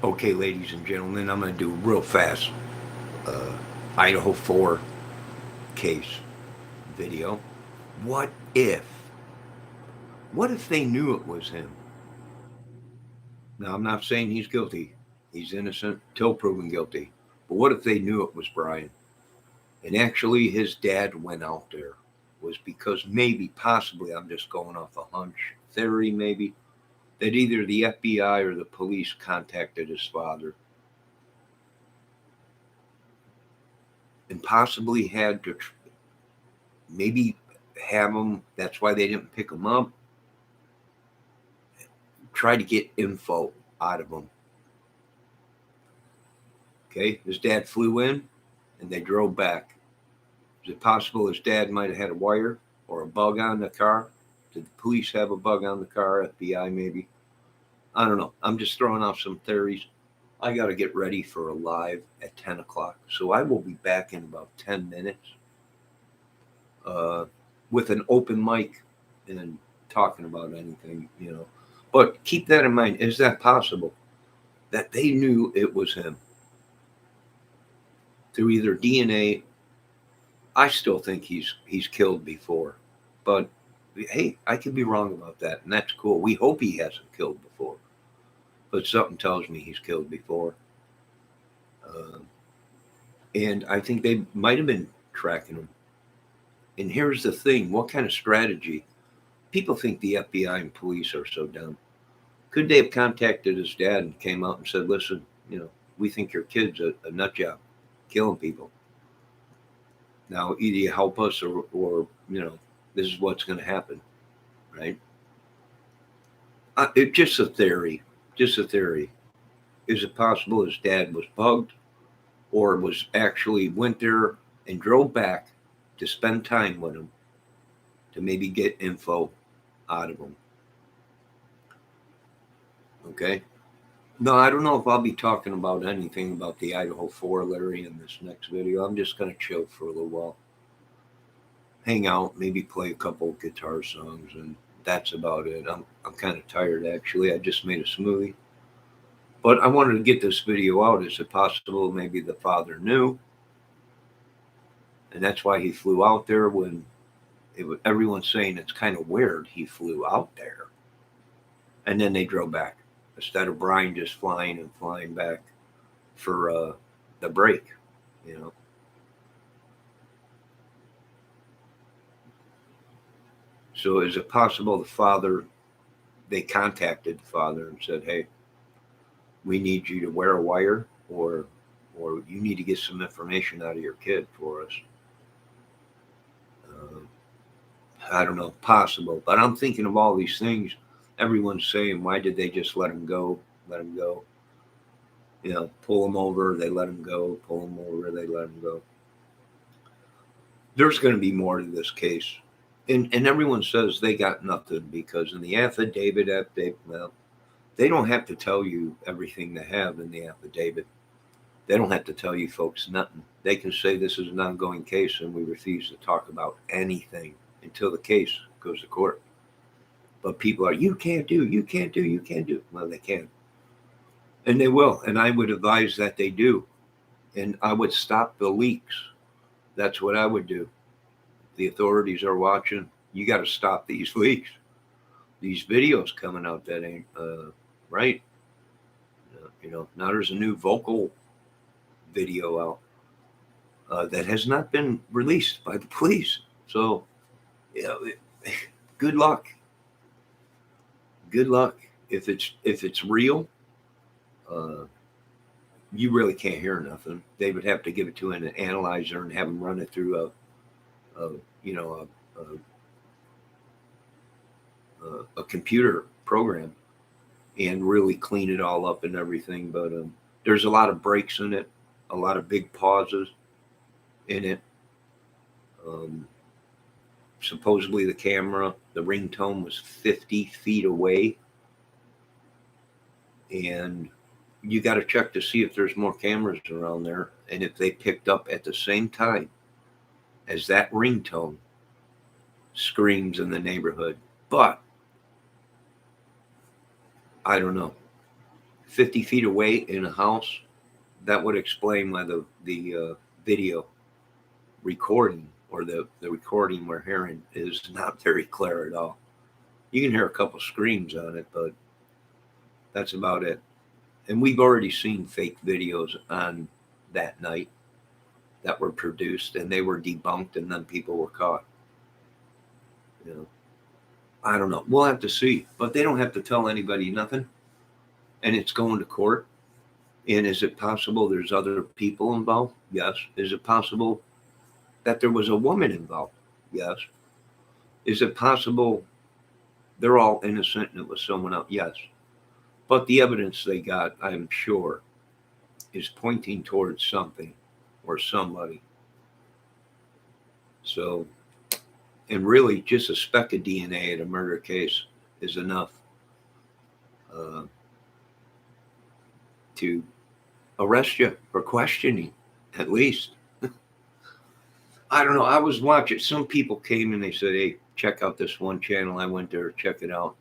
Okay, ladies and gentlemen, I'm going to do a real fast uh, Idaho 4 case video. What if? What if they knew it was him? Now, I'm not saying he's guilty. He's innocent till proven guilty. But what if they knew it was Brian? And actually, his dad went out there. Was because maybe, possibly, I'm just going off a hunch, theory maybe, that either the FBI or the police contacted his father and possibly had to maybe have him. That's why they didn't pick him up. Try to get info out of him. Okay, his dad flew in, and they drove back. Is it possible his dad might have had a wire or a bug on the car? Did the police have a bug on the car? FBI maybe. I don't know. I'm just throwing out some theories. I got to get ready for a live at 10 o'clock. So I will be back in about 10 minutes uh, with an open mic and talking about anything. But keep that in mind. Is that possible? That they knew it was him through either DNA. I still think he's killed before, but hey, I could be wrong about that, and that's cool. We hope he hasn't killed before, but something tells me he's killed before. Uh, and I think they might have been tracking him. And here's the thing: what kind of strategy? People think the FBI and police are so dumb. Could they have contacted his dad and came out and said, "Listen, we think your kid's a nut job, killing people. Now, either you help us or this is what's going to happen," right? It's just a theory. Just a theory. Is it possible his dad was bugged or was actually went there and drove back to spend time with him to maybe get info out of him? Okay. No, I don't know if I'll be talking about anything about the Idaho 4, Larry, in this next video. I'm just going to chill for a little while. Hang out, maybe play a couple guitar songs, and that's about it. I'm kind of tired, actually. I just made a smoothie. But I wanted to get this video out. Is it possible maybe the father knew, and that's why he flew out there when everyone's saying it's kind of weird he flew out there, and then they drove back instead of Brian just flying and flying back for the break, you know. So is it possible they contacted the father and said, "Hey, we need you to wear a wire, or you need to get some information out of your kid for us"? Uh, I don't know, possible, but I'm thinking of all these things. Everyone's saying, why did they just let him go? Let him go. Pull him over, they let him go. Pull him over, they let him go. There's going to be more to this case. And everyone says they got nothing because in the affidavit, well, they don't have to tell you everything they have in the affidavit. They don't have to tell you folks nothing. They can say this is an ongoing case and we refuse to talk about anything until the case goes to court. But people are, you can't do, you can't do, you can't do. Well, they can. And they will. And I would advise that they do. And I would stop the leaks. That's what I would do. The authorities are watching. You got to stop these leaks. These videos coming out that ain't right. Now there's a new vocal video out that has not been released by the police. So, you know, good luck. Good luck. If it's real, uh, you really can't hear nothing. They would have to give it to an analyzer and have them run it through a you know a computer program and really clean it all up and everything. But there's a lot of breaks in it, a lot of big pauses in it. Um, Supposedly the ringtone was 50 feet away, and you got to check to see if there's more cameras around there and if they picked up at the same time as that ringtone screams in the neighborhood. But I don't know. 50 feet away in a house, that would explain why the video recording, or the recording we're hearing, is not very clear at all. You can hear a couple screams on it, but that's about it. And we've already seen fake videos on that night that were produced, and they were debunked, and then people were caught. You know, I don't know. We'll have to see. But they don't have to tell anybody nothing, and it's going to court. And is it possible there's other people involved? Yes. Is it possible that there was a woman involved? Yes. Is it possible they're all innocent and it was someone else? Yes. But the evidence they got, I'm sure, is pointing towards something or somebody. So, and really, just a speck of DNA at a murder case is enough to arrest you for questioning, at least. I don't know. I was watching. Some people came and they said, "Hey, check out this one channel." I went there, check it out,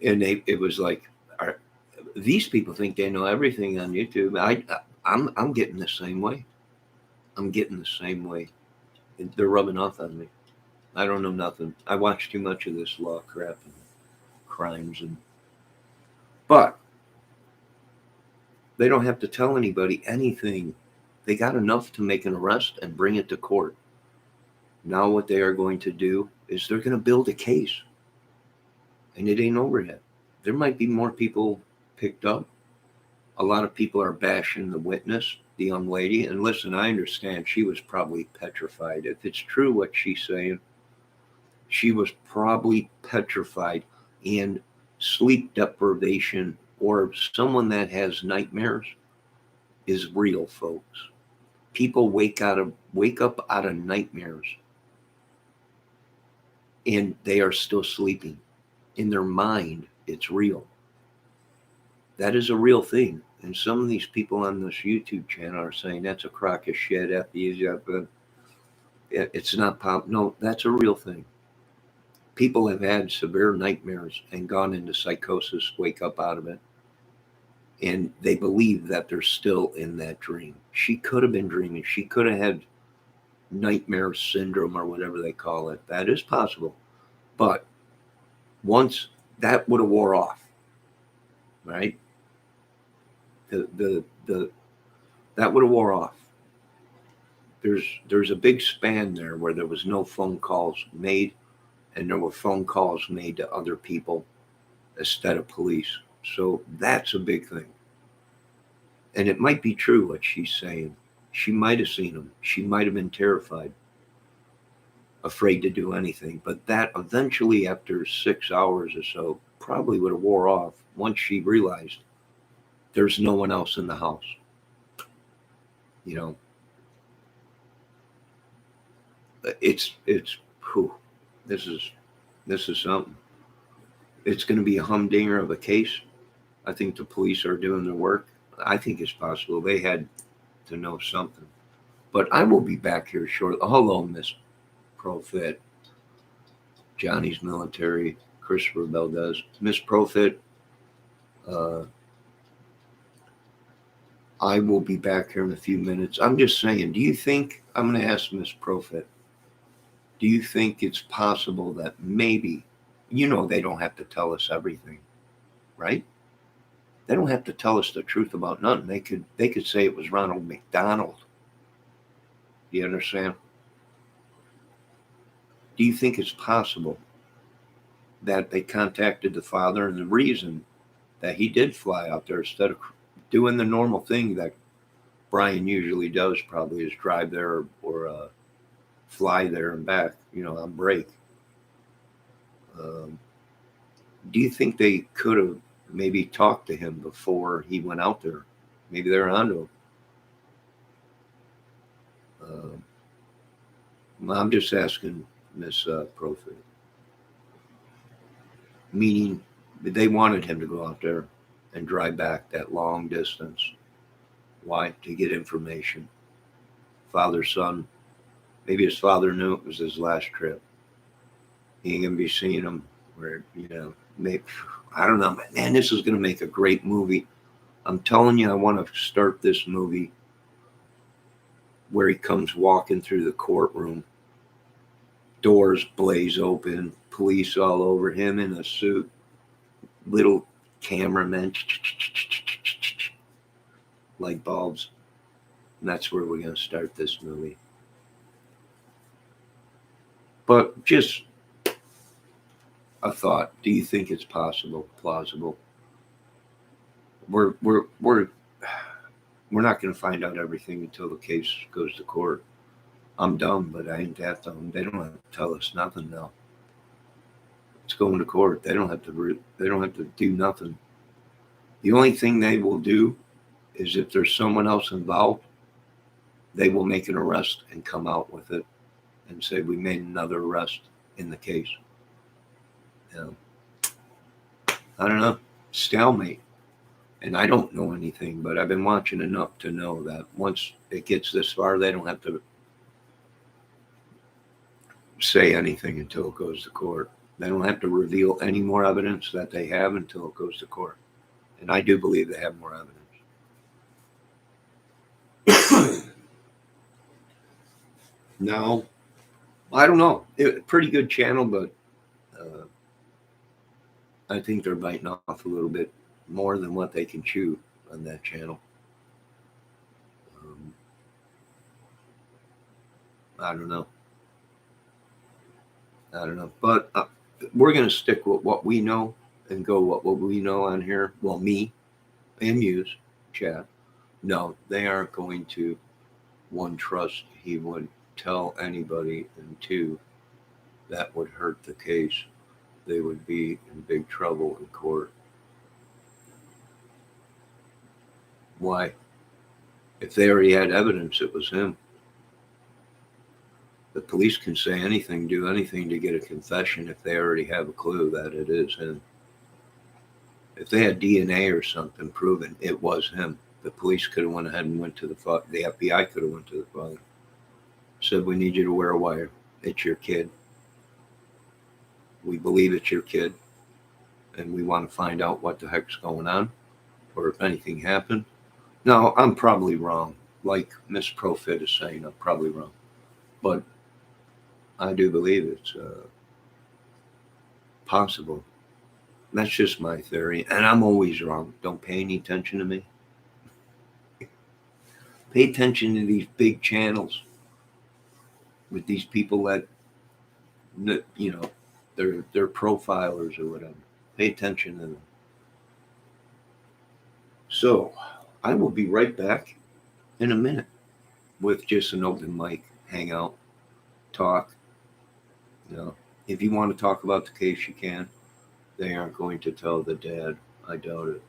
and it was like, these people think they know everything on YouTube. I'm getting the same way. I'm getting the same way. They're rubbing off on me. I don't know nothing. I watch too much of this law crap and crimes, but they don't have to tell anybody anything. They got enough to make an arrest and bring it to court. Now what they are going to do is they're going to build a case, and it ain't over yet. There might be more people picked up. A lot of people are bashing the witness, the young lady. And listen, I understand she was probably petrified. If it's true what she's saying, she was probably petrified, and sleep deprivation, or someone that has nightmares, is real, folks. People wake up out of nightmares, and they are still sleeping. In their mind, it's real. That is a real thing. And some of these people on this YouTube channel are saying that's a crock of shit. It's not pop. No, that's a real thing. People have had severe nightmares and gone into psychosis, wake up out of it, and they believe that they're still in that dream. She could have been dreaming. She could have had nightmare syndrome, or whatever they call it. That is possible. But once that would have wore off, right? That would have wore off. There's a big span there where there was no phone calls made, and there were phone calls made to other people instead of police. So that's a big thing. And it might be true what she's saying. She might have seen him. She might have been terrified, afraid to do anything. But that eventually, after 6 hours or so, probably would have wore off once she realized there's no one else in the house. You know, whew, this is something. It's going to be a humdinger of a case. I think the police are doing their work. I think it's possible they had to know something. But I will be back here shortly. Hello, Miss Profit, Johnny's Military, Christopher Valdez, Miss Profit. I will be back here in a few minutes. I'm just saying, do you think, I'm going to ask Miss Profit, do you think it's possible that maybe, they don't have to tell us everything, right? They don't have to tell us the truth about nothing. They could say it was Ronald McDonald. Do you understand? Do you think it's possible that they contacted the father, and the reason that he did fly out there instead of doing the normal thing that Brian usually does, probably, is drive there or fly there and back, on break? Do you think they could have maybe talked to him before he went out there? Maybe they're onto him. I'm just asking Miss Profit. Meaning, they wanted him to go out there and drive back that long distance. Why? To get information. Father, son. Maybe his father knew it was his last trip. He ain't gonna be seeing him where, maybe, I don't know, man, this is going to make a great movie. I'm telling you, I want to start this movie where he comes walking through the courtroom, doors blaze open, police all over him in a suit, little cameramen, light bulbs. And that's where we're going to start this movie. But just a thought. Do you think it's possible, plausible? We're not going to find out everything until the case goes to court. I'm dumb, but I ain't that dumb. They don't have to tell us nothing now. It's going to court. They don't have to. They don't have to do nothing. The only thing they will do is if there's someone else involved, they will make an arrest and come out with it and say we made another arrest in the case. I don't know. Stalemate. And I don't know anything, but I've been watching enough to know that once it gets this far, they don't have to say anything until it goes to court. They don't have to reveal any more evidence that they have until it goes to court. And I do believe they have more evidence. Now, I don't know. Pretty good channel, but I think they're biting off a little bit more than what they can chew on that channel. I don't know. But we're going to stick with what we know and go what we know on here. Well, me and Muse, Chad. No, they aren't going to, one, trust he would tell anybody, and two, that would hurt the case. They would be in big trouble in court. Why? If they already had evidence it was him. The police can say anything, do anything to get a confession if they already have a clue that it is him. If they had DNA or something proving it was him, the police could have went ahead and went to the father. The FBI could have went to the father. Said, we need you to wear a wire. It's your kid. We believe it's your kid. And we want to find out what the heck's going on, or if anything happened. Now, I'm probably wrong. Like Miss Profit is saying, I'm probably wrong. But I do believe it's possible. That's just my theory. And I'm always wrong. Don't pay any attention to me. Pay attention to these big channels with these people that, you know, they're profilers or whatever. Pay attention to them. So I will be right back in a minute with just an open mic, hangout, talk. You know, if you want to talk about the case, you can. They aren't going to tell the dad. I doubt it.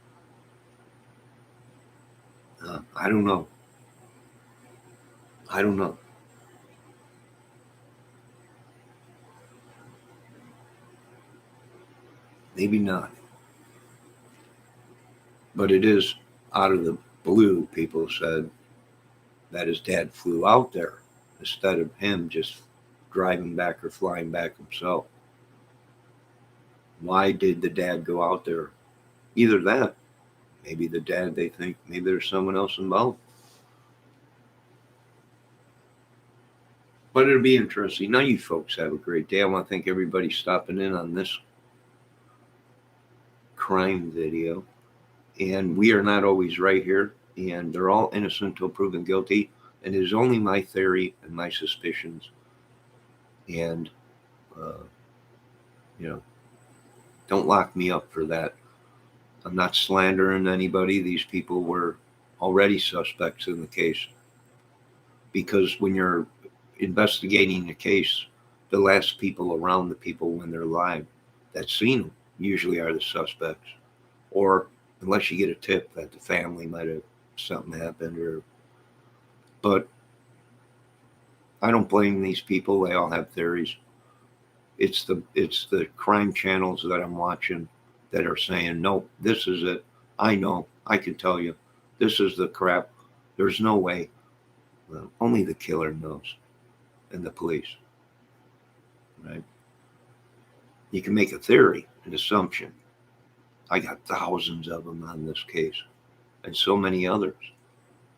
I don't know. I don't know. Maybe not. But it is out of the blue, people said that his dad flew out there instead of him just driving back or flying back himself. Why did the dad go out there? Either that, maybe the dad, they think maybe there's someone else involved. But it'll be interesting. Now, you folks have a great day. I want to thank everybody stopping in on this crime video. And we are not always right here. And they're all innocent until proven guilty. And it is only my theory and my suspicions. And, you know, don't lock me up for that. I'm not slandering anybody. These people were already suspects in the case. Because when you're investigating a case, the last people around the people when they're alive that seen them usually are the suspects. Or unless you get a tip that the family might have something happened, or but I don't blame these people. They all have theories. It's the crime channels that I'm watching that are saying, no, this is it. I know. I can tell you. This is the crap. There's no way. Well, only the killer knows. And the police. Right? You can make a theory, an assumption. I got thousands of them on this case and so many others.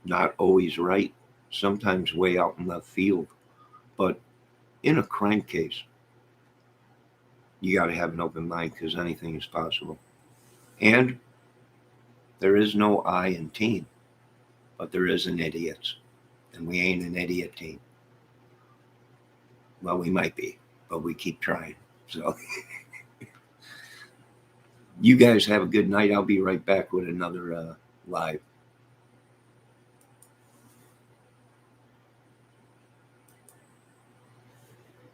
Not always right, sometimes way out in left field. But in a crime case, you got to have an open mind because anything is possible. And there is no I in team, but there is an idiots. And we ain't an idiot team. Well, we might be, but we keep trying. So you guys have a good night. I'll be right back with another live.